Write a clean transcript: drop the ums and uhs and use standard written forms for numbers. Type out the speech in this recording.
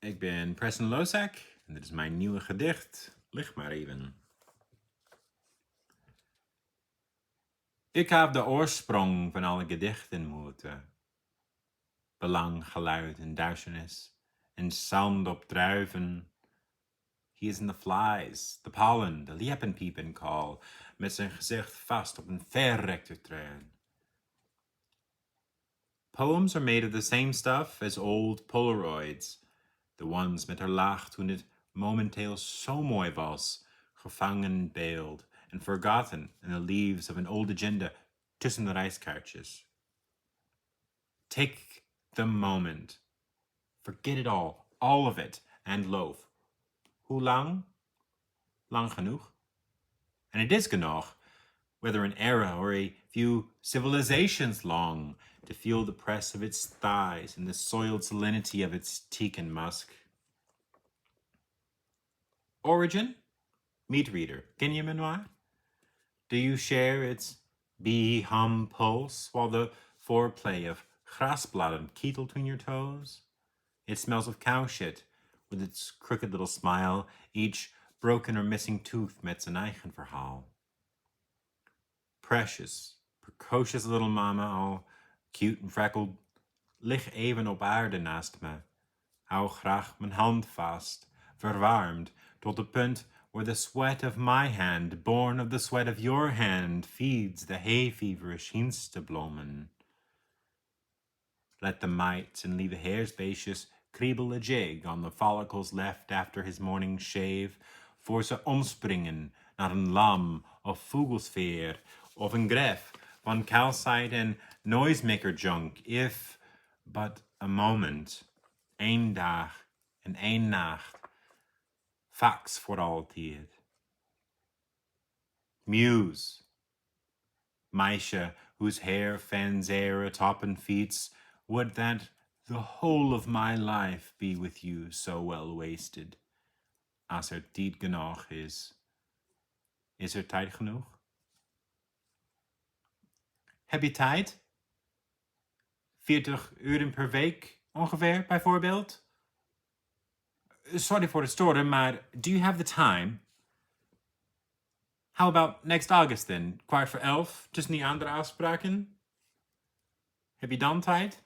Ik ben Preston Losack en dit is mijn nieuwe gedicht. Lig maar even. Ik heb de oorsprong van alle gedichten moeten. Belang, geluid en duisternis en sound op druiven. He is in the flies, the pollen, de liepenpiepen call, met zijn gezicht vast op een verrektertrein. Poems are made of the same stuff as old Polaroids, the ones met haar laag toen het momenteel zo mooi was, gevangen beeld en forgotten in the leaves of an old agenda tussen de reiskaartjes. Take the moment. Forget it all of it, and loaf. Hoe lang? Lang genoeg. And it is genoeg, whether an era or a few civilizations long, to feel the press of its thighs and the soiled salinity of its teak and musk. Origin? Meat reader, ken je me noir? Do you share its bee-hum pulse while the foreplay of grasbladden kietelt between your toes? It smells of cow shit, with its crooked little smile, each broken or missing tooth met zijn eigen verhaal. Precious, precocious little mama, all cute and freckled, lig even op aarde naast me. Hou graag mijn hand vast, verwarmd, tot de punt where the sweat of my hand, born of the sweat of your hand, feeds the hay-feverish hinsteblomen. Let the mites and lieve hairsbeestjes kriebel a jig on the follicles left after his morning shave, voor ze omspringen naar een lam of vogelsveer of een gref van calcite en noisemaker junk, if but a moment, één dag en één nacht, fax voor altijd. Muse, meisje whose hair fans air atop and feets, would that the whole of my life be with you so well wasted. Als er tijd genoeg is. Is er tijd genoeg? Heb je tijd? 40 uren per week ongeveer, bijvoorbeeld? Sorry for the storen, maar do you have the time? How about next August then? 11:15, tussen die andere afspraken? Heb je dan tijd?